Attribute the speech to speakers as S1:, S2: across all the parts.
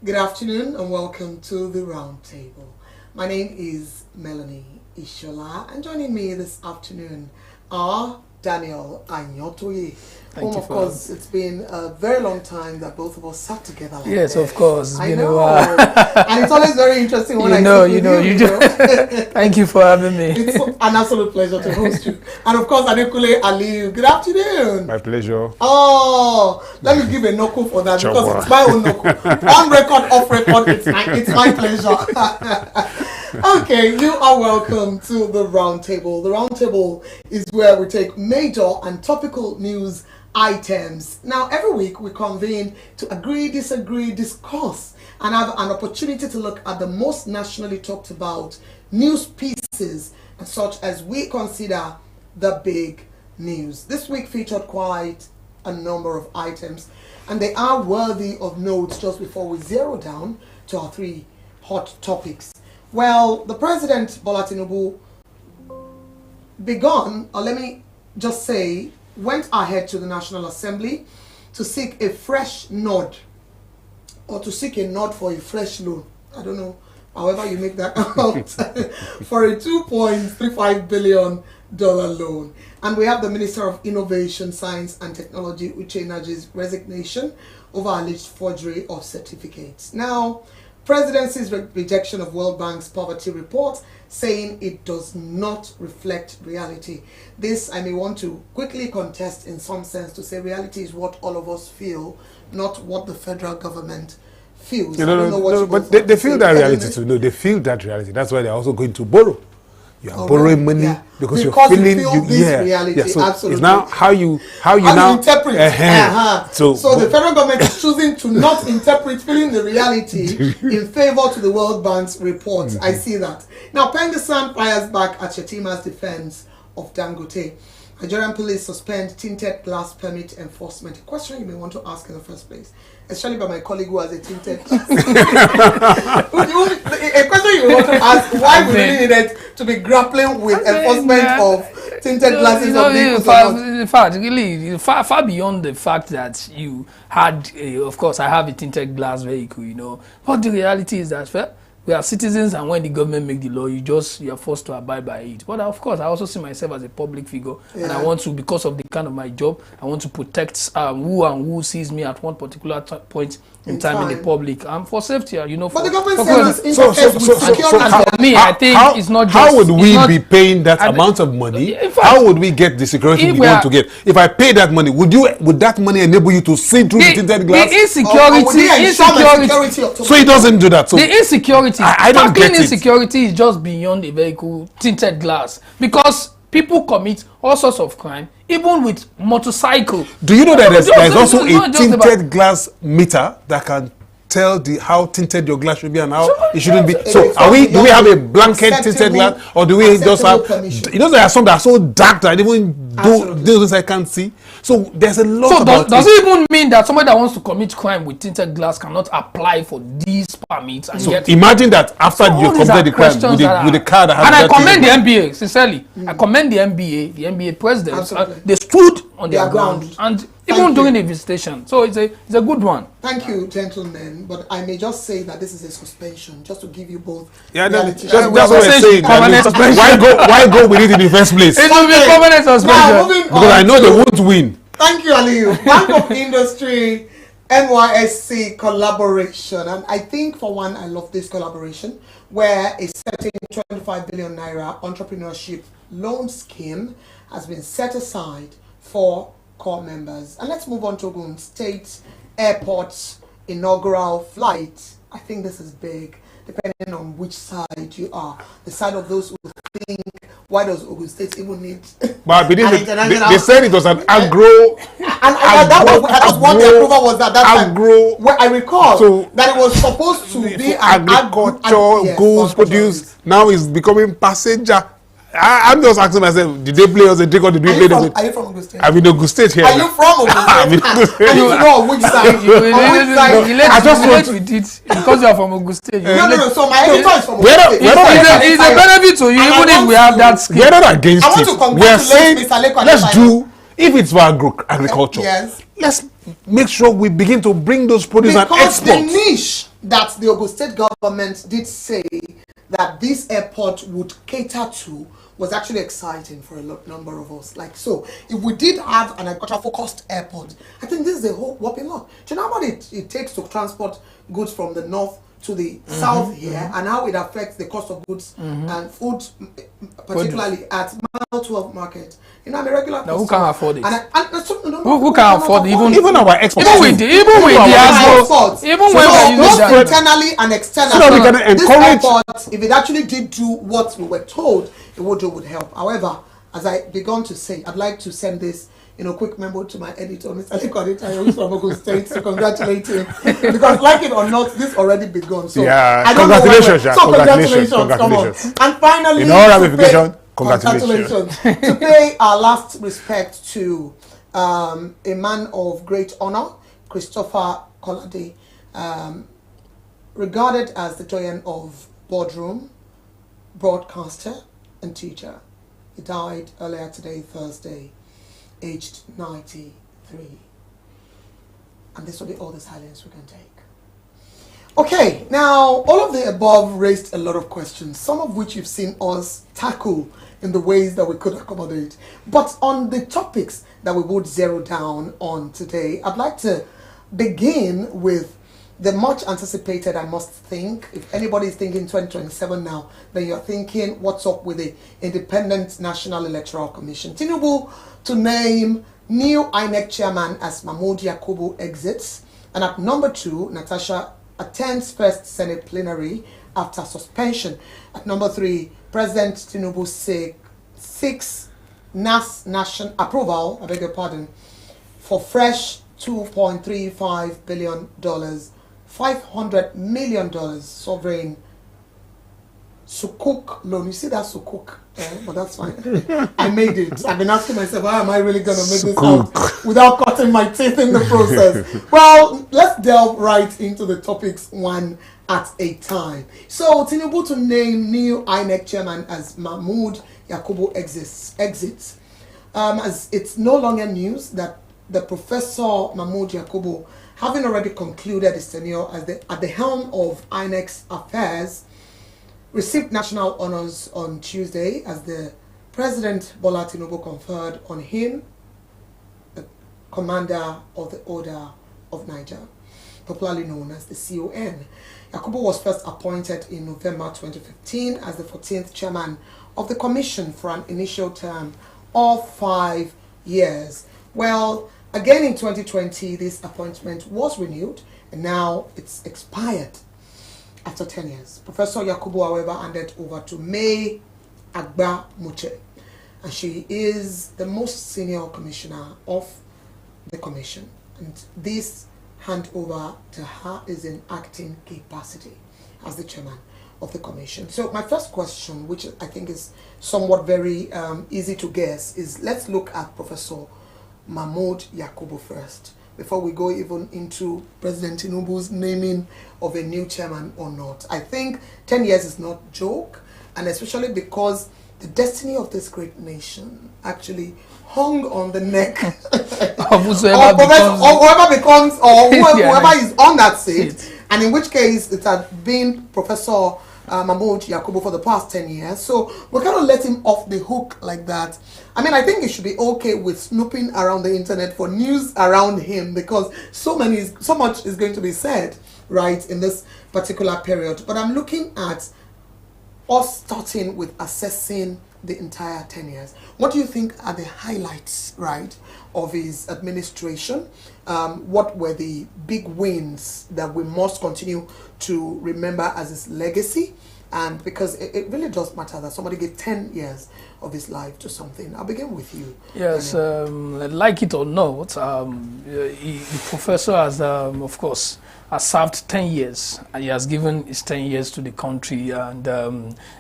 S1: Good afternoon and welcome to the Round Table. My name is Melanie Ishola, and joining me this afternoon are Daniel Anyotoye. Of course, it's been a very long time that both of us sat together. Like
S2: yes, of course. It's been a while.
S1: And it's always very interesting when
S2: you do. Thank you for having me.
S1: It's an absolute pleasure to host you. And of course, Adekule Aliyu. Good afternoon.
S3: My pleasure.
S1: Oh, let me give a knuckle for that because it's my own knuckle. On record, off record, it's my pleasure. Okay, you are welcome to the Round Table. The Round Table is where we take major and topical news items. Now, every week we convene to agree, disagree, discuss, and have an opportunity to look at the most nationally talked about news pieces and such as we consider the big news. This week featured quite a number of items, and they are worthy of note just before we zero down to our three hot topics. Well, the President, Bola Tinubu, went ahead to the National Assembly to seek a fresh nod, or to seek a nod for a fresh loan. I don't know, however you make that out, for a $2.35 billion loan. And we have the Minister of Innovation, Science and Technology, Uche Naji's resignation over alleged forgery of certificates. Now, Presidency's rejection of World Bank's poverty report, saying it does not reflect reality. This I may want to quickly contest in some sense to say reality is what all of us feel, not what the federal government feels.
S3: But they feel that reality too. No, they feel that reality. That's why they're also going to borrow. You are borrowing money because you're feeling
S1: reality.
S3: So
S1: absolutely.
S3: It's now how you now
S1: interpret. So the federal government is choosing to not interpret feeling the reality in favor to the World Bank's report. I see that. Now, Pengassan fires back at Shetima's defense of Dangote. Nigerian police suspend tinted glass permit enforcement. A question you may want to ask in the first place, especially by my colleague who has a tinted glass. A question you may want to ask, why we really needed to be grappling with enforcement of tinted glasses of vehicles.
S2: In fact, really, far beyond the fact that you had, of course, I have a tinted glass vehicle, but the reality is that, we are citizens, and when the government make the law, you are forced to abide by it. But of course, I also see myself as a public figure, and I want to, because of the kind of my job, I want to protect who sees me at one particular point in time in the public, and for safety,
S1: But the government says
S2: I think it's not just.
S3: How would we be paying that amount of money? Fact, how would we get the security we want to get? If I pay that money, would that money enable you to see through the tinted glass?
S2: The insecurity.
S3: So it doesn't do that. So
S2: the insecurity.
S3: I don't get it.
S2: Insecurity is just beyond a vehicle tinted glass, because people commit all sorts of crime, even with motorcycle.
S3: Do you know that there's also a tinted glass meter that can tell how tinted your glass should be and how it shouldn't be? So do we have a blanket tinted glass, or do we just have? There are some that are so dark that even those I can't see. So there's a lot.
S2: So does it even mean that somebody that wants to commit crime with tinted glass cannot apply for these permits? And
S3: imagine that after you committed the crime with the car that has.
S2: And I commend the NBA sincerely. I commend the NBA presidents. They stood on their ground and even during the visitation. So it's a good one.
S1: Thank you, gentlemen. But I may just say that this is a suspension, just to give you both.
S3: Yeah, that's what we're saying. Why go with it in the first place?
S2: It will be permanent suspension.
S3: Because I know they won't win.
S1: Thank you, Aliyu. Bank of Industry, NYSC collaboration. And I think, for one, I love this collaboration, where a certain 25 billion naira entrepreneurship loan scheme has been set aside for core members. And let's move on to Ogun State Airport's inaugural flight. I think this is big, depending on which side you are. The side of those who think, why does Ogun State even need?
S3: But I believe they said it was an agro.
S1: And that was what the approval was at that time. Where I recall that it was supposed to be an
S3: agriculture goods produced. Now it's becoming passenger. I'm just asking myself, did they play us a trick or did we play them?
S1: Are you from Ogun State?
S3: I'm in Ogun State here.
S1: Are you from Ogun State? I need to know which side.
S2: I just want with it because you are from Ogun State.
S1: No. So my editor is from Ogun State.
S2: It's a benefit to you, even if we have that skill.
S3: We're not against it. We are saying, let's do, if it's for agriculture, let's make sure we begin to bring those produce and export.
S1: Because the that the Ogun State government did say that this airport would cater to was actually exciting for a number of us. Like, so, if we did have an agriculture-focused airport, I think this is a whole whopping lot. Do you know what it takes to transport goods from the north to the south here, and how it affects the cost of goods and food, particularly at Mile 12 market? You know, I'm a regular customer.
S2: Who can afford it?
S1: Who
S2: can afford it?
S3: Even our exports.
S2: Even when we use that
S1: internally and externally,
S3: so we can encourage.
S1: This airport, if it actually did do what we were told it would help. However, as I began to say, I'd like to send this quick memo to my editor, Mr. Lekodita, from Ogun State, to congratulate him. Because, like it or not, this already begun. So,
S3: yeah,
S1: I don't
S3: congratulations,
S1: know so congratulations, come on. And finally,
S3: in all ramifications, congratulations.
S1: To pay our last respect to a man of great honor, Christopher Kolade, regarded as the giant of boardroom, broadcaster, and teacher. He died earlier today, Thursday, aged 93. And this will be all the silence we can take. Okay, now all of the above raised a lot of questions, some of which you've seen us tackle in the ways that we could accommodate. But on the topics that we would zero down on today, I'd like to begin with the much anticipated, I must think, if anybody is thinking 2027 now, then you're thinking, what's up with the Independent National Electoral Commission? Tinubu to name new INEC chairman as Mahmoud Yakubu exits. And at number 2, Natasha attends first Senate plenary after suspension. At number 3, President Tinubu seeks NASS nation approval, I beg your pardon, for fresh $2.35 billion, $500 million sovereign Sukuk loan. You see that Sukuk? But that's fine. I made it. I've been asking myself, how am I really going to make this out without cutting my teeth in the process? Well, let's delve right into the topics one at a time. So, Tinubu to name new INEC chairman as Mahmoud Yakubu exits. As it's no longer news that the Professor Mahmoud Yakubu, having already concluded his tenure as at the helm of INEC's affairs, received national honors on Tuesday as the President Bola Tinubu conferred on him the Commander of the Order of Niger, popularly known as the CON. Yakubu was first appointed in November 2015 as the 14th chairman of the commission for an initial term of 5 years. Well, again in 2020, this appointment was renewed, and now it's expired after 10 years. Professor Yakubu, however, handed over to May Agba Muche, and she is the most senior commissioner of the commission. And this handover to her is in acting capacity as the chairman of the commission. So my first question, which I think is somewhat very easy to guess, is let's look at Professor Mahmoud Yakubu first, before we go even into President Tinubu's naming of a new chairman or not. I think 10 years is not a joke, and especially because the destiny of this great nation actually hung on the neck of whoever is on that seat, and in which case it had been Professor Mahmoud Yakubu for the past 10 years. So we cannot let him off the hook like that. I mean, I think he should be okay with snooping around the internet for news around him, because so much is going to be said, right, in this particular period. But I'm looking at us starting with assessing the entire 10 years. What do you think are the highlights, right, of his administration? What were the big wins that we must continue to remember as his legacy? And because it really does matter that somebody gave 10 years of his life to something. I'll begin with you.
S2: Yes, like it or not, the professor has, of course, has served 10 years, and he has given his 10 years to the country. And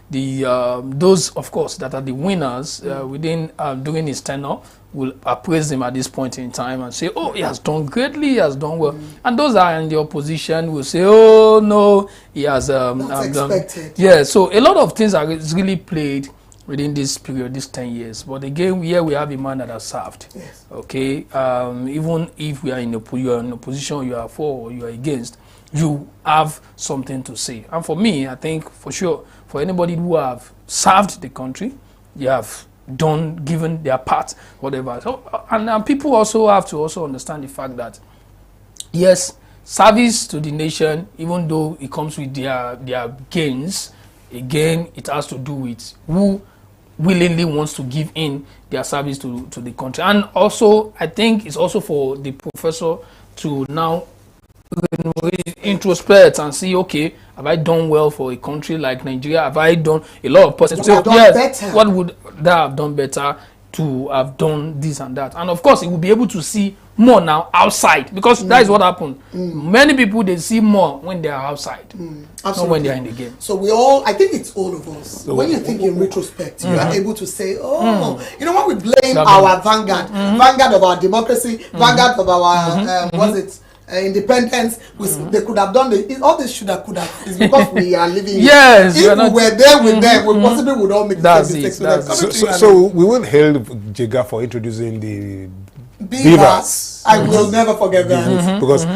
S2: those, of course, that are the winners within during his tenure will appraise him at this point in time and say, oh, he has done greatly, he has done well. And those that are in the opposition will say, oh, no, he has done. Yeah, so a lot of things are really played within this period, this 10 years. But again, here we have a man that has served. Yes. Okay, even if we are in a position you are for or you are against, you have something to say. And for me, I think for sure, for anybody who have served the country, you have given their part, whatever. So, and people also have to also understand the fact that, yes, service to the nation, even though it comes with their gains, again, it has to do with who willingly wants to give in their service to the country. And also, I think it's also for the professor to now introspect and see, okay, have I done well for a country like Nigeria? Have I done a lot of persons? Yes, what would that have done better to have done this and that? And of course, he will be able to see more now outside, because that is what happened. Many people, they see more when they are outside, not when they are in the game.
S1: So we all, I think it's all of us. So when you think in retrospect, you are able to say, oh, you know what, we blame our vanguard, vanguard of our democracy, vanguard of our, what's it? Independence. They could have done all this could have. It's because we are living.
S2: Yes,
S1: if we were there with them, we possibly would all make the same mistakes.
S3: So we will hail Jega for introducing the beavers.
S1: I will never forget that.
S3: Because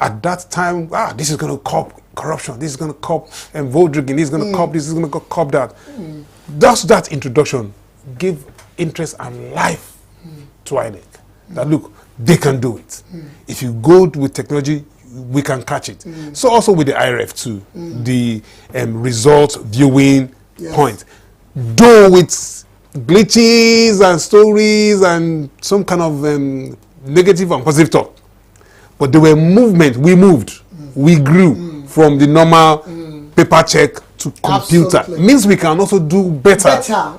S3: at that time, this is going to curb corruption. This is going to curb vote rigging. This is going to curb this. Is going to curb that. Just that introduction give interest and life to INEC. That look, they can do it. If you go with technology, we can catch it. So also with the IRF too, the result viewing point. Though with glitches and stories and some kind of negative and positive talk, but there were movement. We moved. We grew from the normal paper check to computer.
S1: Absolutely.
S3: Means we can also do better.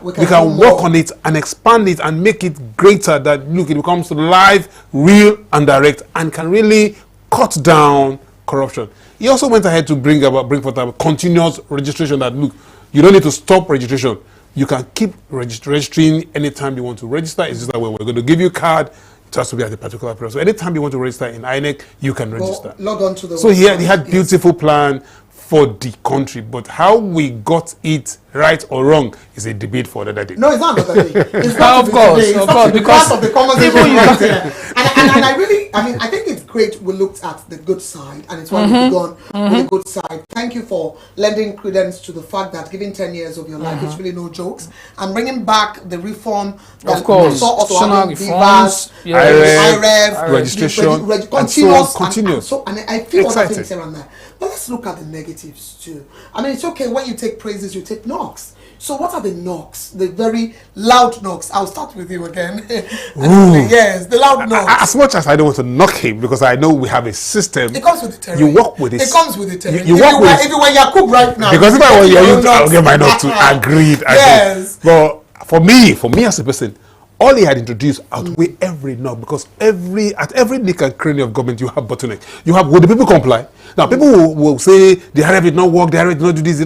S3: We can work on it and expand it and make it greater, that look, it becomes live, real and direct, and can really cut down corruption. He also went ahead to bring forth a continuous registration, that look, you don't need to stop registration. You can keep registering anytime you want to register. It's just that we're going to give you a card. It has to be at a particular period. So anytime you want to register in INEC, you can register.
S1: Log on to the
S3: so website. He had beautiful plan for the country, but how we got it right or wrong is a debate for another day.
S1: No, it's not another day. It's not
S2: of course,
S1: because part of the conversation right there. And I really, I think it's great we looked at the good side, and it's why we've gone with the good side. Thank you for lending credence to the fact that giving 10 years of your life is really no jokes, and bringing back the reform that
S2: of course,
S1: also reforms, IRF,
S3: registration, continuous.
S1: And I feel other things here and there. But let's look at the negatives too. I mean, it's okay when you take praises, you take knocks. So what are the knocks? The very loud knocks. I'll start with you again. Yes, the loud knocks.
S3: As much as I don't want to knock him, because I know we have a system.
S1: It comes with the terrain.
S3: You work with it.
S1: It comes with the terrain.
S3: If you
S1: were Yakubu right now.
S3: Because if I were you, I'll get my knock to agreed.
S1: Yes.
S3: But for me as a person, all he had introduced outweigh every knock, because at every nick and cranny of government you have bottleneck. You have, will the people comply? Now people will say the IRF did not work, the IRF did not do this.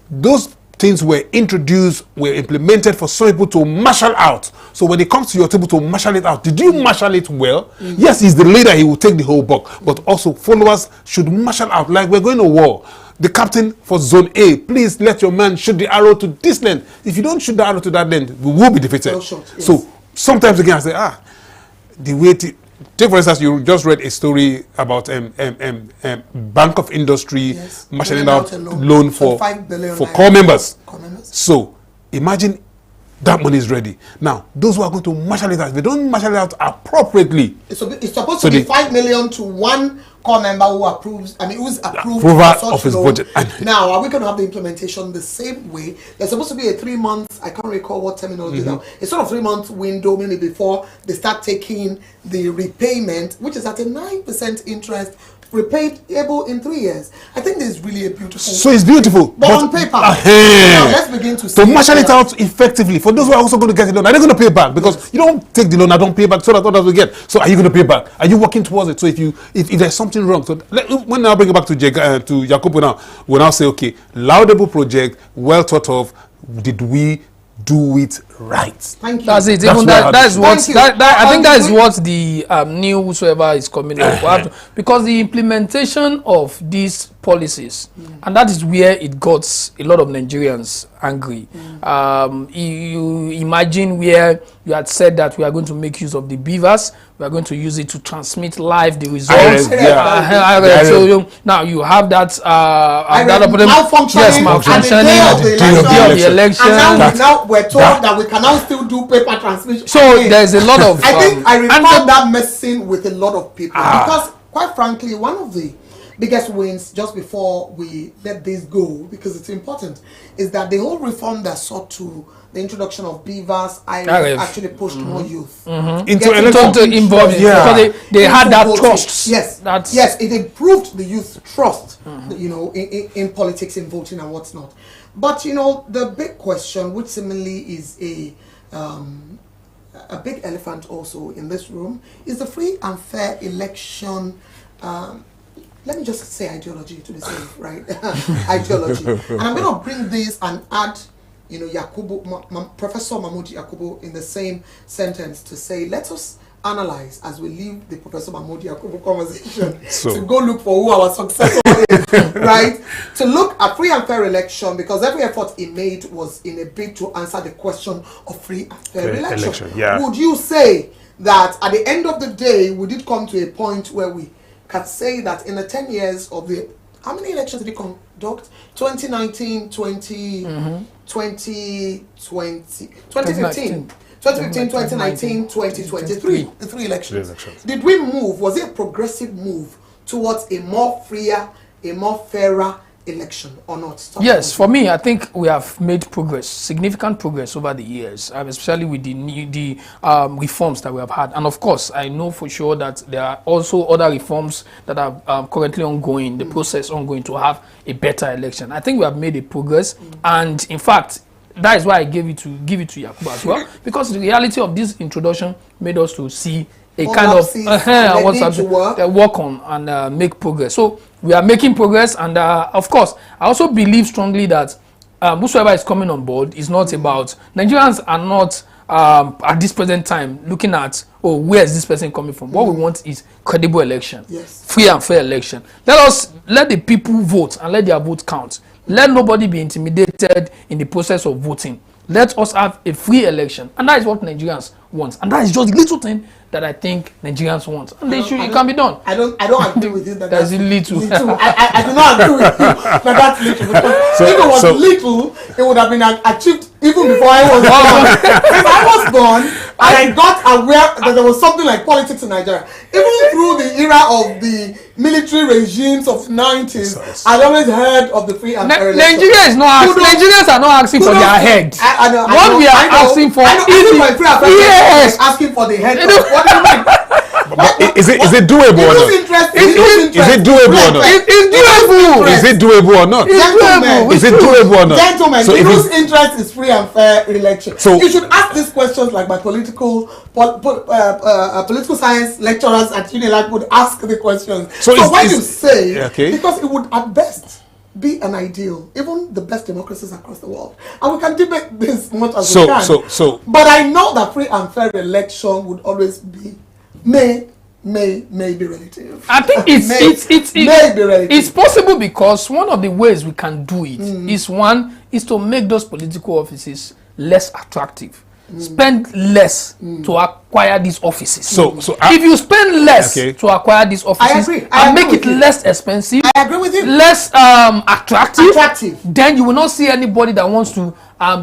S3: Those things were introduced, were implemented for some people to marshal out. So when it comes to your table to marshal it out, did you marshal it well? Yes, he's the leader, he will take the whole buck. But also followers should marshal out, like we're going to war. The captain for zone A, please let your man shoot the arrow to this length. If you don't shoot the arrow to that length, we will be defeated.
S1: No shot, yes.
S3: So sometimes again I say, the way to take, for instance, you just read a story about Bank of Industry marshalling out loan for core members. So imagine that money is ready. Now, those who are going to marshal it out, if they don't marshal it out appropriately.
S1: It's supposed to be 5 million to one core member who approves, who's approved
S3: of his budget.
S1: Now, are we going to have the implementation the same way? There's supposed to be a 3 month, I can't recall what terminology now. It's sort of 3 month window, mainly before they start taking the repayment, which is at a 9% interest, repayable in 3 years. I think this is really a beautiful.
S3: So it's beautiful,
S1: but on paper. Now let's begin to
S3: marshal it out effectively. For those who are also going to get the loan, are they going to pay back? Because you don't take the loan, I don't pay back, so that others will get. So are you going to pay back? Are you working towards it? So if there's something wrong, so when I bring it back to Yakubu now, we'll now say, okay, laudable project, well thought of. Did we do it right?
S1: Thank you.
S2: That's it. Even that is what I think that is what the new whosoever is coming up, because the implementation of this policies, and that is where it got a lot of Nigerians angry. You imagine where you had said that we are going to make use of the beavers, we are going to use it to transmit live the results. So now you have that malfunctioning
S1: at the day of the election, and now we're told that we can now still do paper transmission.
S2: So there's a lot of
S1: I think I recall that messing with a lot of people because, quite frankly, one of the biggest wins just before we let this go, because it's important, is that the whole reform that sought to the introduction of beavers actually pushed more youth
S3: into electoral
S2: involvement, because they had that trust.
S1: Yes, it improved the youth trust, you know, in politics, in voting and what's not. But you know, the big question, which seemingly is a big elephant also in this room, is the free and fair election. Let me just say ideology to be safe, right? Ideology. And I'm going to bring this and add, you know, Yakubu, Professor Mahmoud Yakubu in the same sentence to say, let us analyze as we leave the Professor Mahmoud Yakubu conversation to go look for who our successor is, right? To look at free and fair election, because every effort he made was in a bid to answer the question of free and fair election. Would you say that at the end of the day, we did come to a point where we can say that in the 10 years of the, how many elections did he conduct? 2019, 2015, 2019, 2023, the three elections. Did we move? Was it a progressive move towards a more freer, a more fairer election or not?
S2: Yes, for me, I think we have made progress, significant progress over the years, especially with the reforms that we have had. And of course, I know for sure that there are also other reforms that are currently ongoing, the process ongoing to have a better election. I think we have made a progress, and in fact, that is why I give it to Yakubu as well, because the reality of this introduction made us to see a kind of work on and make progress. So we are making progress, and of course, I also believe strongly that whosoever is coming on board is not about, Nigerians are not at this present time looking at, oh, where is this person coming from? What we want is credible election, free and fair election. Let the people vote and let their vote count. Let nobody be intimidated in the process of voting. Let us have a free election, and that is what Nigerians want, and that is just a little thing that I think Nigerians want, and it can be done.
S1: I don't agree with you that
S2: that's little.
S1: I do not agree with you that that's little, because if it was little, it would have been achieved even before I was born. If I was born and I got aware that there was something like politics in Nigeria, even through the era of the military regimes of the 90s, I'd always heard of the free and fair election.
S2: Nigerians are not asking for their head. What we are asking for
S1: is asking for the head. What do you mean?
S3: Is it doable or not? Is it doable or not?
S2: It's doable.
S3: Is it doable or not? Is it doable or not?
S1: Gentlemen, whose interest is free and fair election? So you should ask these questions like my political science lecturers at UNILAG would ask the questions. So when you say, because it would at best be an ideal, even the best democracies across the world, and we can debate this much as we can. But I know that free and fair election would always be may be relative.
S2: I think it's possible, because one of the ways we can do it is to make those political offices less attractive. Spend less to acquire these offices. So if you spend less to acquire these offices and make it less expensive,
S1: I agree with you,
S2: less attractive, then you will not see anybody that wants to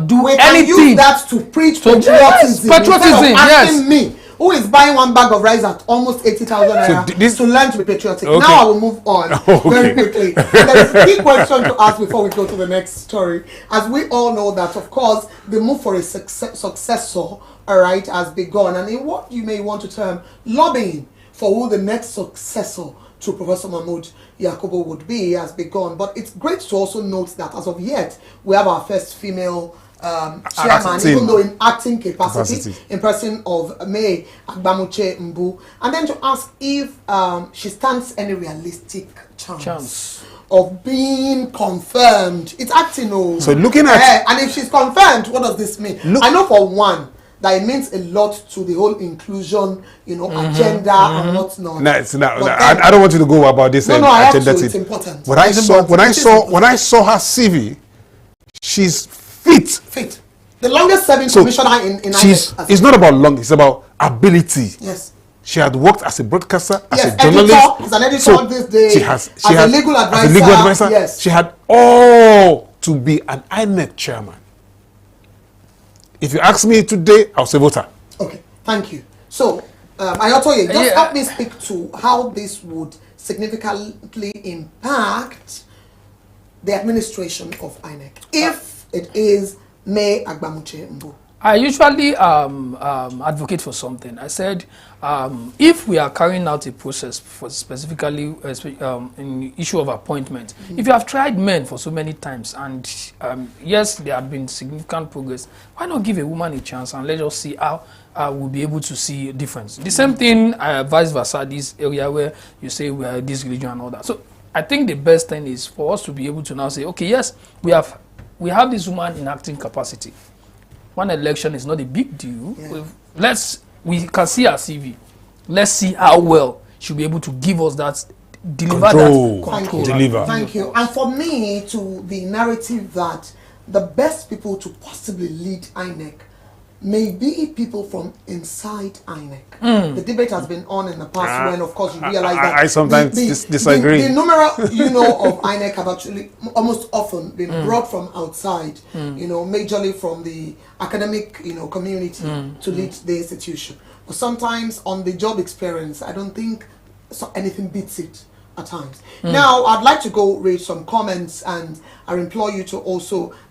S2: do anything.
S1: Can use that to preach patriotism. Asking me, who is buying one bag of rice at almost 80,000 naira, to learn to be patriotic. Now I will move on very quickly. And there is a key question to ask before we go to the next story. As we all know that, of course, the move for a successor, all right, has begun. And in what you may want to term lobbying for who the next successor to Professor Mahmoud Yakubu would be has begun. But it's great to also note that as of yet, we have our first female chairman, even though in acting capacity, in person of May Agbamuche Mbu, and then to ask if she stands any realistic chance of being confirmed. It's acting,
S3: so looking at
S1: and if she's confirmed, what does this mean? I know for one that it means a lot to the whole inclusion, agenda and whatnot.
S3: No, I don't want you to go about this.
S1: No, I have
S3: agenda
S1: to.
S3: thing.
S1: It's important.
S3: When I saw her CV, she's fit.
S1: The longest serving commissioner in INEC.
S3: It's not about long. It's about ability.
S1: Yes.
S3: She had worked as a broadcaster, as a
S1: editor,
S3: journalist.
S1: As an editor this day.
S3: She has
S1: a legal advisor. Yes.
S3: She had all to be an INEC chairman. If you ask me today, I'll say voter.
S1: Okay, thank you. So, Ayotoye, just help me speak to how this would significantly impact the administration of INEC if it is May Agbamuche Mbu.
S2: I usually advocate for something. I said, if we are carrying out a process for specifically in the issue of appointment, if you have tried men for so many times and yes, there have been significant progress, why not give a woman a chance and let us see how we'll be able to see a difference. The same thing, vice versa, this area where you say we are this religion and all that. So I think the best thing is for us to be able to now say, okay, yes, we have this woman in acting capacity. One election is not a big deal. Yeah. We can see her CV. Let's see how well she'll be able to give us that, deliver
S3: control.
S2: That control.
S1: Thank you. And for me, to the narrative that the best people to possibly lead INEC may be people from inside INEC. The debate has been on in the past when, of course, you realize that
S3: I sometimes disagree.
S1: The numeral, of INEC have actually almost often been brought from outside, majorly from the academic, community to lead the institution. But sometimes on the job experience, I don't think anything beats it at times. Now, I'd like to go read some comments, and I implore you,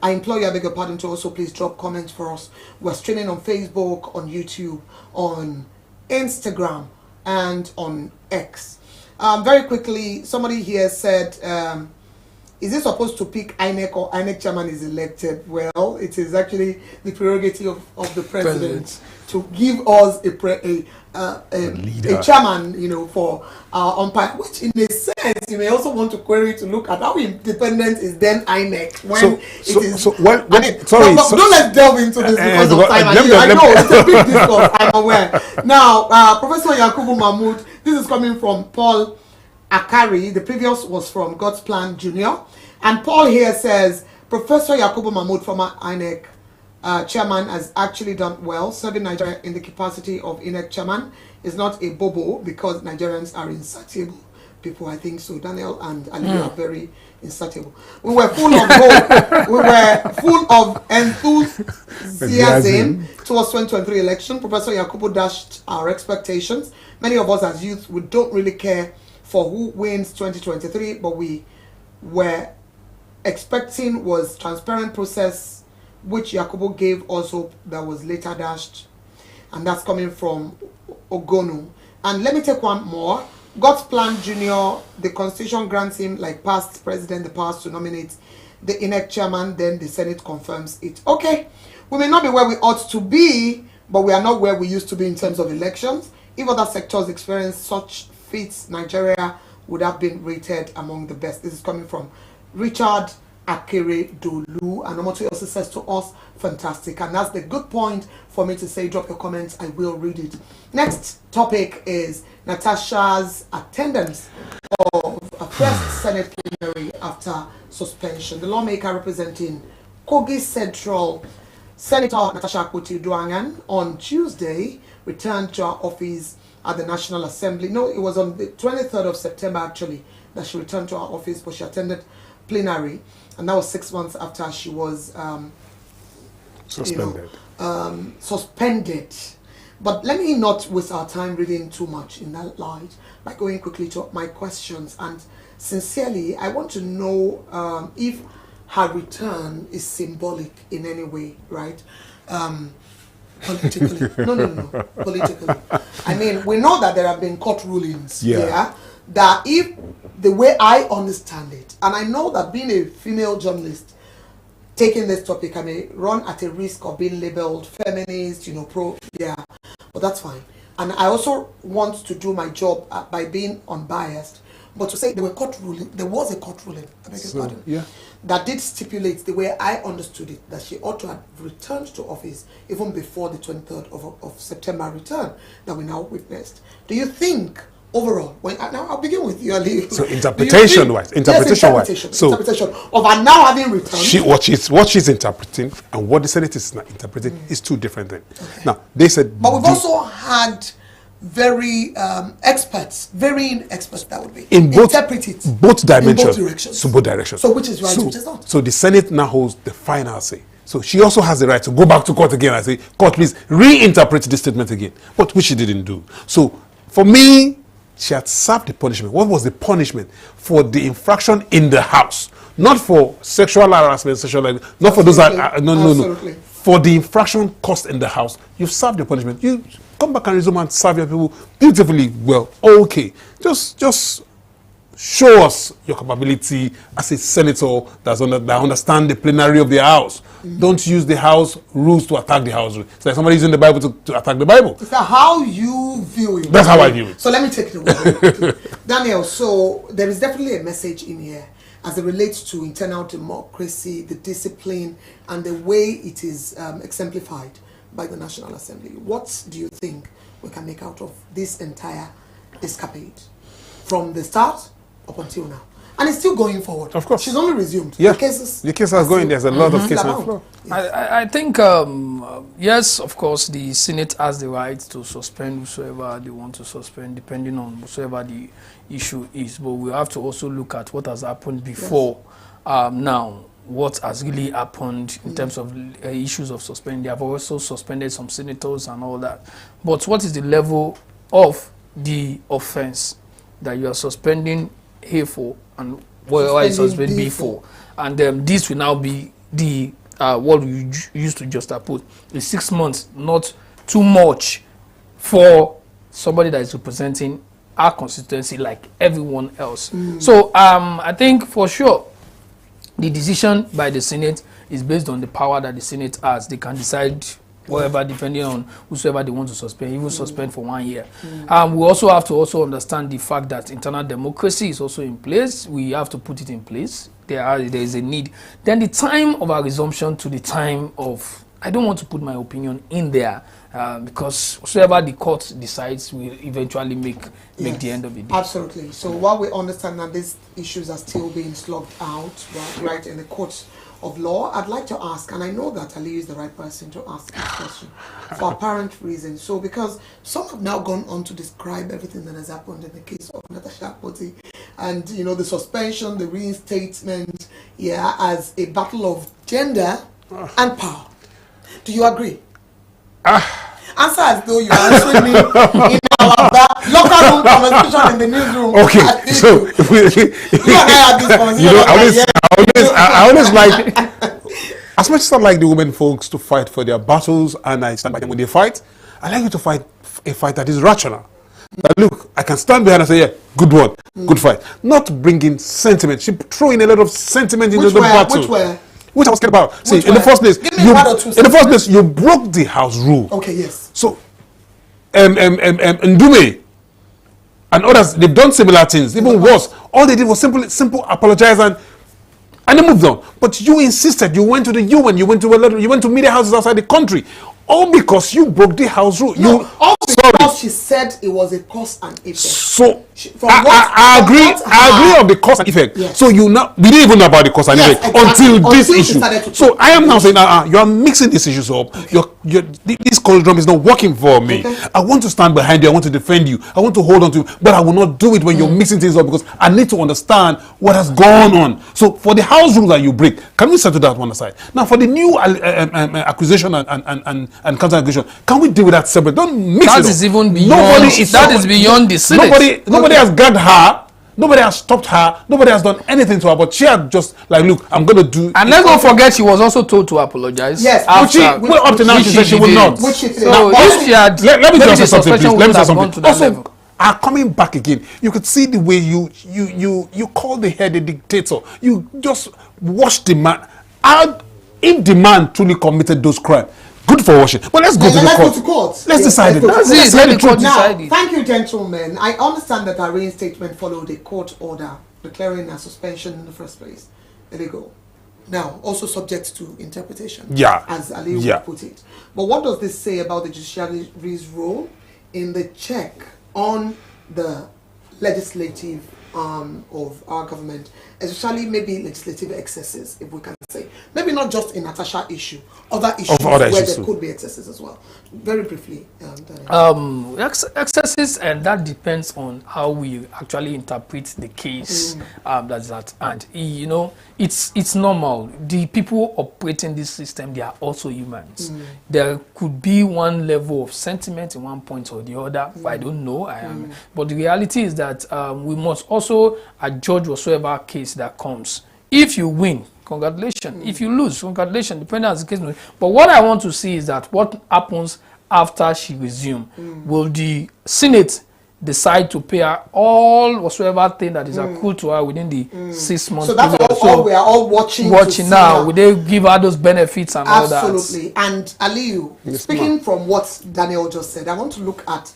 S1: I beg your pardon, to also please drop comments for us. We're streaming on Facebook, on YouTube, on Instagram, and on X. Very quickly, somebody here said, is it supposed to pick INEC or INEC chairman is elected? Well, it is actually the prerogative of the president to give us a chairman, for our umpire, which in a sense, you may also want to query to look at how independent is then INEC when don't let's delve into this because of time. I know it's a big discourse, I'm aware. Now, Professor Yakubu Mahmoud, this is coming from Paul Akari. The previous was from God's Plan Jr. And Paul here says, Professor Yakubu Mahmoud, former INEC chairman, has actually done well. Serving Nigeria in the capacity of INEC chairman is not a bobo because Nigerians are insatiable people. I think so. Daniel and Ali are very insatiable. We were full of hope. We were full of enthusiasm towards 2023 election. Professor Yakubu dashed our expectations. Many of us as youth, we don't really care for who wins 2023, but we were expecting was transparent process, which Yakubu gave us hope that was later dashed. And that's coming from Ogonu. And let me take one more. God's Plan Jr., the Constitution grants him, like past president, the powers to nominate the INEC chairman, then the Senate confirms it. Okay, we may not be where we ought to be, but we are not where we used to be in terms of elections. If other sectors experience such feats, Nigeria would have been rated among the best. This is coming from Richard Akere Dolu, and Omoto also says to us, fantastic. And that's the good point for me to say, drop your comments, I will read it. Next topic is Natasha's attendance of a first Senate plenary after suspension. The lawmaker representing Kogi Central, Senator Natasha Akpoti-Uduaghan, on Tuesday returned to her office at the National Assembly. No, it was on the 23rd of September actually that she returned to her office, but she attended plenary, and that was 6 months after she was
S3: suspended.
S1: Suspended. But let me not waste our time reading too much in that light by going quickly to my questions. And sincerely, I want to know if her return is symbolic in any way, right? Politically. No. Politically. I mean, we know that there have been court rulings that if the way I understand it, and I know that being a female journalist, taking this topic, I may run at a risk of being labeled feminist, but that's fine. And I also want to do my job by being unbiased. But to say there was a court ruling, I beg your pardon,
S3: yeah,
S1: that did stipulate, the way I understood it, that she ought to have returned to office even before the 23rd of September return that we now witnessed. Do you think, overall, now I'll begin with you, Ali.
S3: So interpretation-wise,
S1: so interpretation of her now having returned.
S3: What she's interpreting and what the Senate is interpreting is two different things. Okay. Now, they said...
S1: But we've also had varying experts that would be
S3: in both dimensions,
S1: in both directions.
S3: So both directions.
S1: So which is right, which is not.
S3: So the Senate now holds the final say. So she also has the right to go back to court again and say, court, please reinterpret this statement again. But which she didn't do. So for me, she had served the punishment. What was the punishment? For the infraction in the house, not for sexual harassment, not for those no. For the infraction caused in the house, you've served your punishment. You come back and resume and serve your people beautifully well. Okay, just show us your capability as a senator that understand the plenary of the house. Don't use the house rules to attack the house rules. It's like somebody using the Bible to attack the Bible.
S1: Is that how you view it?
S3: That's how I view it.
S1: So let me take it away. Daniel, so there is definitely a message in here as it relates to internal democracy, the discipline, and the way it is exemplified by the National Assembly. What do you think we can make out of this entire escapade from the start up until now? And it's still going forward.
S3: Of course.
S1: She's only resumed.
S3: Yeah.
S1: The cases
S3: are going. There's a lot of cases on the floor.
S2: Yes. I think, yes, of course, the Senate has the right to suspend whosoever they want to suspend, depending on whosoever the issue is. But we have to also look at what has happened before. Yes. Now, what has really happened in terms of issues of suspending. They have also suspended some senators and all that. But what is the level of the offense that you are suspending here for and what is suspended before? And this will now be the what we used to just put the 6 months, not too much for somebody that is representing our constituency like everyone else. So I think for sure the decision by the Senate is based on the power that the Senate has. They can decide whatever, depending on whosoever they want to suspend, even suspend for 1 year. We also have to understand the fact that internal democracy is also in place. We have to put it in place. There is a need. Then the time of our resumption to the time of, I don't want to put my opinion in there because whoever the court decides will eventually make the end of it.
S1: Absolutely. So while we understand that these issues are still being slogged out right in the courts of law, I'd like to ask, and I know that Ali is the right person to ask this question for apparent reasons. So because some have now gone on to describe everything that has happened in the case of Natasha and the suspension, the reinstatement, as a battle of gender and power. Do you agree? Answer as though you are answering me in that locker room conversation in the newsroom.
S3: Okay, so
S1: you and I had this conversation.
S3: I always like, as much as I like the women folks to fight for their battles and I stand by them when they fight, I like you to fight a fight that is rational. That look, I can stand behind and say, yeah, good one, good fight. Not bringing sentiment. She threw in a lot of sentiment into the battle. Which I was scared about. See, in the first place, you broke the house rule.
S1: Okay, yes.
S3: So, Ndume and others, they've done similar things. Even worse, all they did was simple apologize and they moved on. But you insisted. You went to the UN. You went to media houses outside the country. All because you broke the house rule.
S1: All because she said it was a cause and effect.
S3: So I agree on the cause and effect. Yes. So we didn't even know about the cause and effect until this issue. So I am now saying, you are mixing these issues up. Okay. This conundrum is not working for me. Okay. I want to stand behind you. I want to defend you. I want to hold on to you, but I will not do it when you're mixing things up because I need to understand what has gone on. So for the house rules that you break, can we settle that one aside? Now for the new accusation and counter-accusation, can we deal with that separate? Don't mix it up.
S2: Is even beyond. That is beyond the Senate.
S3: Nobody has gagged her. Nobody has stopped her. Nobody has done anything to her. But she had just look, I'm going to do.
S2: And let's not forget, she was also told to apologize.
S1: Yes,
S3: up to now she said she would not.
S2: So if she had,
S3: let me just say something, please. Let me say something. Also, are coming back again. You could see the way you call the head a dictator. You just watch the man. If the man truly committed those crimes, good put it for washing. But let's go to the court.
S1: Go to court.
S3: Let's decide it.
S2: That's it. Let the court decide it.
S1: Thank you, gentlemen. I understand that our reinstatement followed a court order declaring a suspension in the first place. Illegal. Now, also subject to interpretation.
S3: Yeah.
S1: As Ali would put it. But what does this say about the judiciary's role in the check on the legislative of our government, especially maybe legislative excesses, if we can say. Maybe not just in Natasha issue, other issues where there could be excesses as well. Very briefly,
S2: excesses, and that depends on how we actually interpret the case that's at hand. You know, it's normal. The people operating this system, they are also humans. There could be one level of sentiment in one point or the other. I don't know. But the reality is that we must also adjudge whatsoever case that comes. If you win, congratulations. If you lose, congratulations, depending on the case. But what I want to see is that what happens after she resumes. Will the Senate decide to pay her all whatsoever thing that is accrued to her within the 6 months?
S1: So that's all we are all watching
S2: now. Will they give her those benefits and all that?
S1: Absolutely. And Aliyu, speaking from what Daniel just said, I want to look at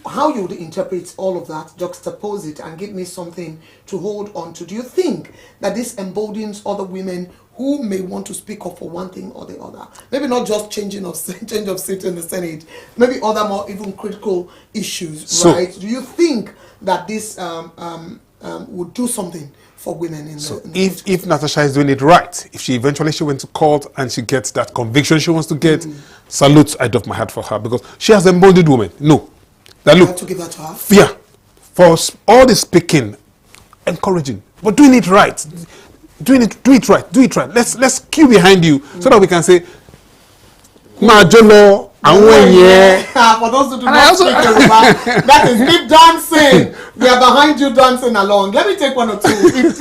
S1: how you would interpret all of that, juxtapose it, and give me something to hold on to. Do you think that this emboldens other women who may want to speak up for one thing or the other? Maybe not just change of seat in the Senate, maybe other more even critical issues, right? Do you think that this would do something for women in the
S3: if Natasha is doing it right, if she went to court and she gets that conviction she wants to get, salute, I doff my hat for her, because she has emboldened women. No. That look,
S1: to give that to her?
S3: Yeah, for all the speaking, encouraging, but doing it right, do it right. Let's queue behind you so that we can say, Majolo,
S1: for those who do not speak Yoruba, that is deep dancing. We are behind you dancing along. Let me take one or two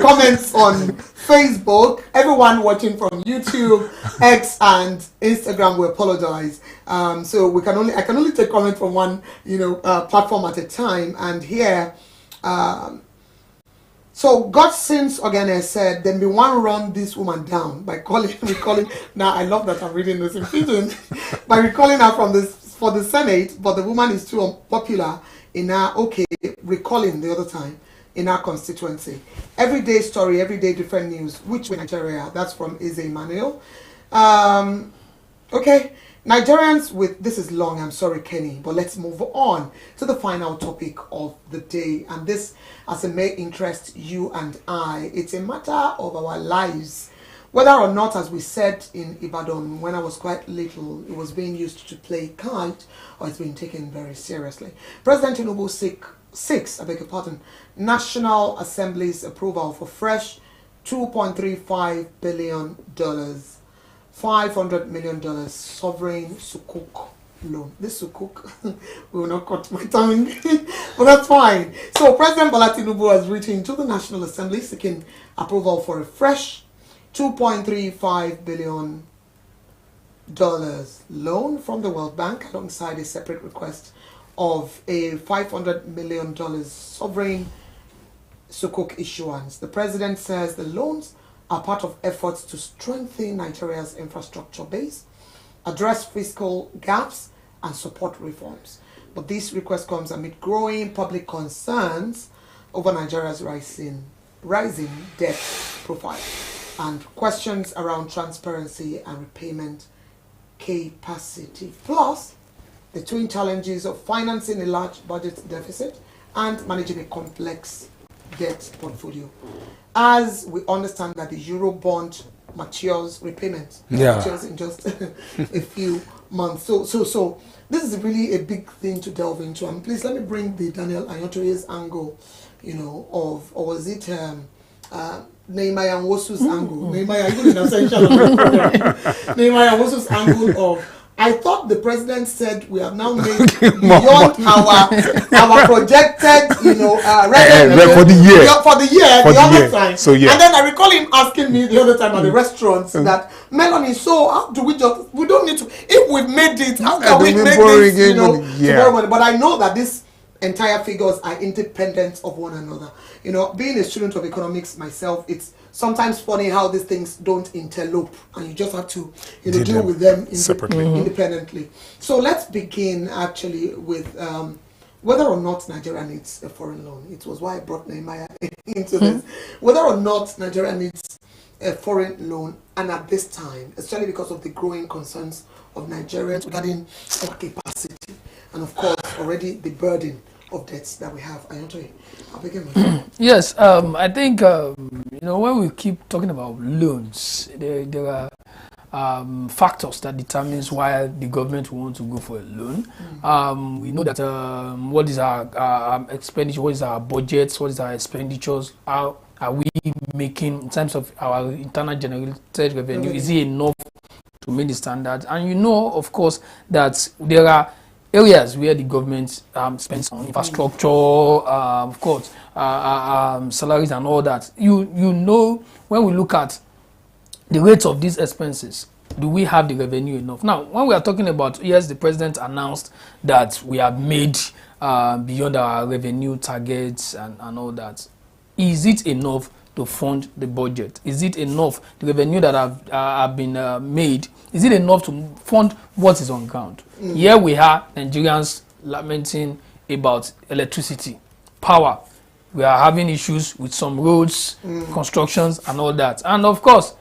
S1: comments on Facebook. Everyone watching from YouTube, X, and Instagram, we apologize. So I can only take comment from one, platform at a time. And here, so God since Ogene said, then be one run this woman down by recalling. Now I love that I'm reading this in Pidgin. By recalling her for the Senate, but the woman is too unpopular in her. Okay, recalling the other time in our constituency. Everyday story, everyday different news. Which way Nigeria? That's from Eze Emmanuel. Okay. Nigerians with, this is long, I'm sorry Kenny, but let's move on to the final topic of the day. And this, as it may interest you and I, it's a matter of our lives. Whether or not, as we said in Ibadan, when I was quite little, it was being used to play kite, or it's been taken very seriously. President Tinubu seeks, National Assembly's approval for fresh $2.35 billion. $500 million sovereign Sukuk loan. This Sukuk will not cut my tongue, but that's fine. So President Bola Tinubu has written to the National Assembly seeking approval for a fresh $2.35 billion loan from the World Bank, alongside a separate request of a $500 million sovereign Sukuk issuance. The President says the loans are part of efforts to strengthen Nigeria's infrastructure base, address fiscal gaps, and support reforms. But this request comes amid growing public concerns over Nigeria's rising debt profile and questions around transparency and repayment capacity. Plus, the twin challenges of financing a large budget deficit and managing a complex debt portfolio. As we understand that the Eurobond matures matures in just a few months. So this is really a big thing to delve into. And please let me bring the Daniel Ayotoye's angle, or was it Nehemiah Nwosu's angle? Nehemiah, even in essential Nehemiah Nwosu's angle of, I thought the president said we have now made beyond our projected, revenue
S3: for the year.
S1: The other time.
S3: So yeah.
S1: And then I recall him asking me the other time at the restaurants that, Melanie, so how do we don't need to, if we've made it, how can we make this, tomorrow morning? But I know that these entire figures are independent of one another. being a student of economics myself, it's sometimes funny how these things don't interlope, and you just have to, deal with them separately, independently. So let's begin actually with whether or not Nigeria needs a foreign loan. It was why I brought Nehemiah into this. Whether or not Nigeria needs a foreign loan, and at this time, especially because of the growing concerns of Nigerians regarding our capacity, and of course already the burden of debts that we have. I'll begin with
S2: Yes, I think when we keep talking about loans, there are factors that determines why the government wants to go for a loan. We know that what is our expenditure, what is our budget, what is our expenditures, how are we making in terms of our internal generated revenue? Is it enough to meet the standards? And of course, that there are areas where the government spends on infrastructure, of course, salaries and all that. When we look at the rates of these expenses, do we have the revenue enough? Now, when we are talking about, yes, the president announced that we have made beyond our revenue targets and all that. Is it enough to fund the budget? Is it enough, the revenue that have been made, is it enough to fund what is on ground? Here we are, Nigerians lamenting about electricity, power. We are having issues with some roads, constructions and all that. And of course,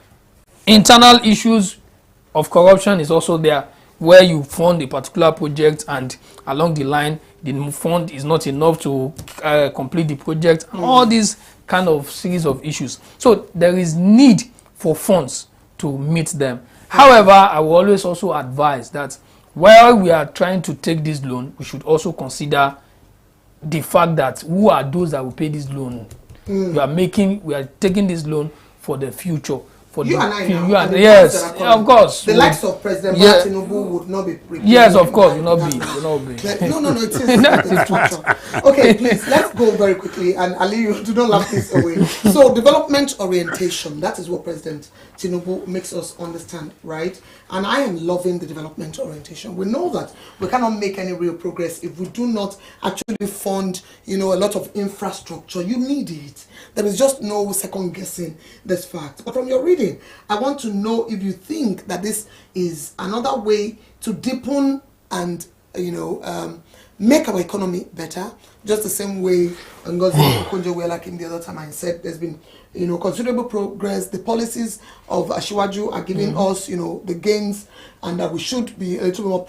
S2: internal issues of corruption is also there, where you fund a particular project and along the line, the fund is not enough to complete the project. All these kind of series of issues. So there is need for funds to meet them. However, I will always also advise that while we are trying to take this loan, we should also consider the fact that who are those that will pay this loan. We are taking this loan for the future. For
S1: you
S2: the,
S1: and I now,
S2: you and, yes, of course.
S1: The likes of President Tinubu would not be prepared.
S2: Yes, of course, will not be.
S1: No, it is. Okay, please, let's go very quickly, and Ali, you do not laugh this away. So, development orientation, that is what President Tinubu makes us understand, right? And I am loving the development orientation. We know that we cannot make any real progress if we do not actually fund, a lot of infrastructure. You need it. There is just no second guessing this fact. But from your reading, I want to know if you think that this is another way to deepen and, make our economy better. Just the same way Ngozi Okonjo-Iweala came the other time and said there's been, considerable progress. The policies of Asiwaju are giving us, the gains, and that we should be a little more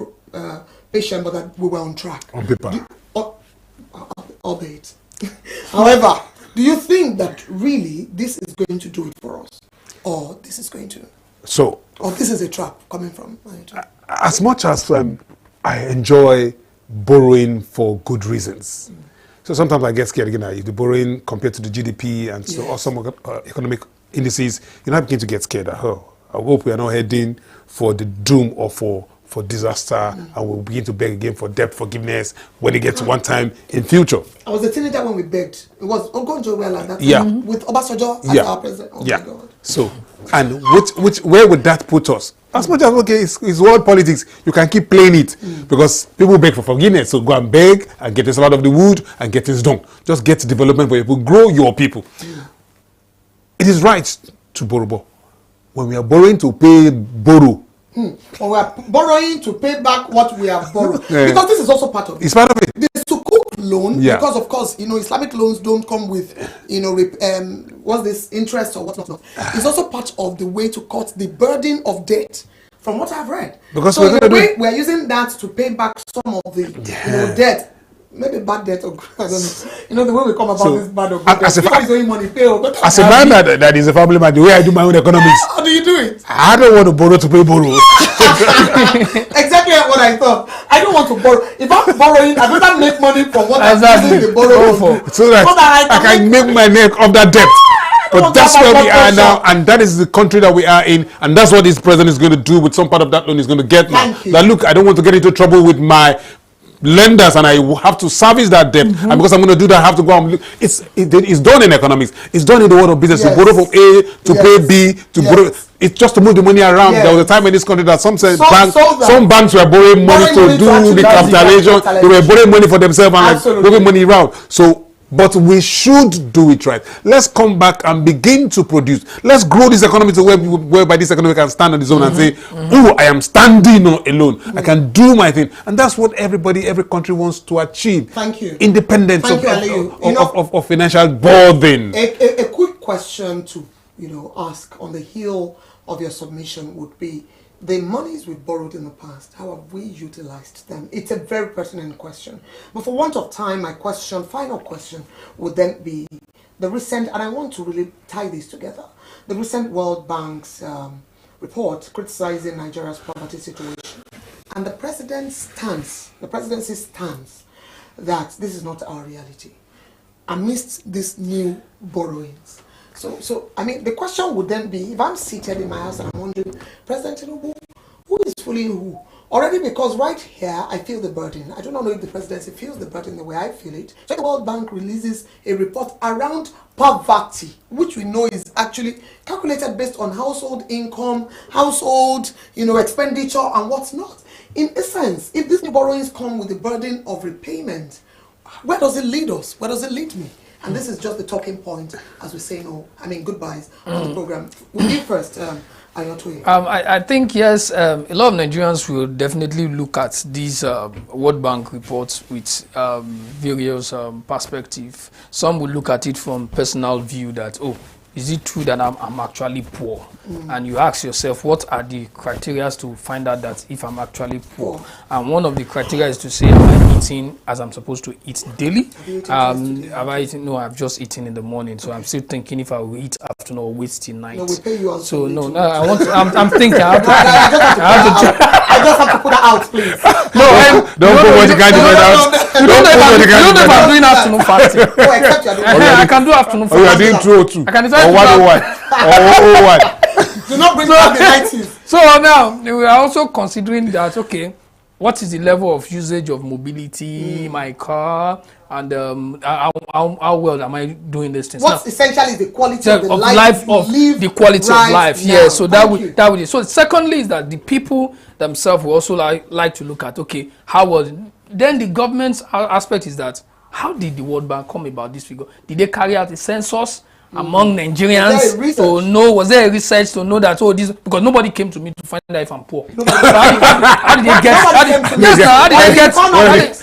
S1: patient, but that we were on track.
S3: On paper.
S1: Albeit. However, do you think that really this is going to do it for us? Or this is going to... Or this is a trap coming from...
S3: As much as I enjoy borrowing for good reasons. So sometimes I get scared again. If the borrowing compared to the GDP and so or some economic indices, you're not beginning to get scared. I hope we are not heading for the doom or for disaster, and we'll begin to beg again for debt forgiveness when it gets one time in future.
S1: I was a teenager when we begged. It was Okonjo-Iweala that time with Obasanjo as our president. Oh my God.
S3: So, and where would that put us? As much as it's world politics, you can keep playing it because people beg for forgiveness. So go and beg and get us out of the wood and get things done. Just get development for people, grow your people. It is right to borrow. When we are borrowing to borrow.
S1: When we are borrowing to pay back what we have borrowed. Because this is also part of it.
S3: It's part of it.
S1: The Sukuk loan, because of course, Islamic loans don't come with, what's this, interest or what's not. It's also part of the way to cut the burden of debt, from what I've read. Because so in a way, we're using that to pay back some of the, debt. Maybe bad debt or I don't know. The way we come about this bad or good debt.
S3: As a man that is a family man, the way I do my own economics.
S1: How do you do it?
S3: I don't want to borrow to pay borrow.
S1: Exactly what I thought. I don't want to borrow. If I'm borrowing, I'd rather make money from what I'm using the borrow for.
S3: So that I can make my neck of that debt. But that's where we are now, and that is the country that we are in, and that's what this president is going to do with some part of that loan he's going to get now. That look, I don't want to get into trouble with my lenders, and I have to service that debt, and because I'm going to do that, I have to go and look. It's done in economics. It's done in the world of business. You borrow from A to pay B to borrow. It's just to move the money around. There was a time in this country that some banks were borrowing money to do the capitalization. They were borrowing money for themselves and moving money around. So but we should do it right. Let's come back and begin to produce. Let's grow this economy to whereby this economy can stand on its own and say, oh, I am standing alone. I can do my thing. And that's what every country wants to achieve.
S1: Thank you.
S3: Independence of financial burden.
S1: A quick question to ask on the heel of your submission would be, the monies we borrowed in the past, how have we utilized them? It's a very pertinent question. But for want of time, my final question would then be the recent, and I want to really tie this together, the recent World Bank's report criticizing Nigeria's poverty situation. And the presidency's stance that this is not our reality amidst these new borrowings. So I mean, the question would then be, if I'm seated in my house and I'm wondering, President Tinubu, who is fooling who? Already, because right here, I feel the burden. I do not know if the presidency feels the burden the way I feel it. So the World Bank releases a report around poverty, which we know is actually calculated based on household income, household, expenditure and what's not. In essence, if these new borrowings come with the burden of repayment, where does it lead us? Where does it lead me? And this is just the talking point as we say goodbyes on the program. We'll be first,
S2: I think, yes, a lot of Nigerians will definitely look at these World Bank reports with various perspectives. Some will look at it from personal view that, is it true that I'm actually poor? And you ask yourself, what are the criteria to find out that if I'm actually poor? And one of the criteria is to say, am I eating as I'm supposed to eat daily? Have I eaten? No, I've just eaten in the morning. So I'm still thinking if I will eat afternoon or wait till night.
S1: No, we pay you on
S2: so no, I'm thinking. I
S1: just have to put that out, please.
S3: Don't go where the guy did out.
S2: You don't know if I'm doing afternoon fasting.
S1: Except you're doing
S2: I can do afternoon fasting.
S3: You are doing 202.
S2: I can decide
S3: or 101.
S1: Do not bring back the 90s.
S2: So now we are also considering that, okay, what is the level of usage of mobility, my car, and how well am I doing this thing?
S1: What's essentially the quality of the life
S2: of the quality of life? Yes, so that would. So secondly is that the people themselves will also like to look at, okay, how was then the government's aspect is that how did the World Bank come about this figure? Did they carry out a census among Nigerians to know? Was there a research to know that this, because nobody came to me to find out if I'm poor. So how did they get?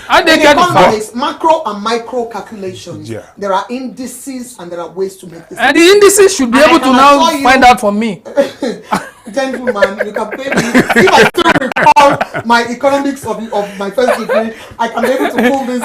S2: How did they get?
S1: Macro and micro calculations. Yeah. There are indices and there are ways to make this.
S2: And the indices should be able to now find out for me.
S1: Gentleman, you can pay me. If I still recall my economics of my first degree, I can be able to pull these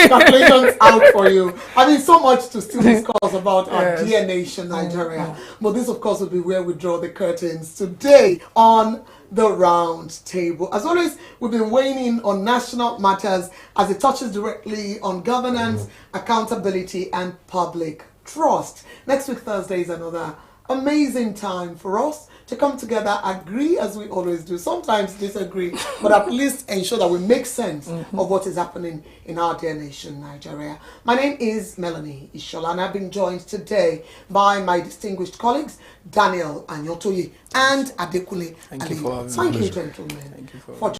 S1: calculations out for you. I mean, so much to still discuss about our dear nation, Nigeria. But this, of course, will be where we draw the curtains today on the round table. As always, we've been weighing in on national matters as it touches directly on governance, accountability, and public trust. Next week, Thursday, is another amazing time for us to come together, agree as we always do, sometimes disagree, but at least ensure that we make sense of what is happening in our dear nation, Nigeria. My name is Melanie Ishola, and I've been joined today by my distinguished colleagues, Daniel Anyotoye and Adekule.
S2: Thank you for having me.
S1: Thank you, gentlemen.
S2: Thank you for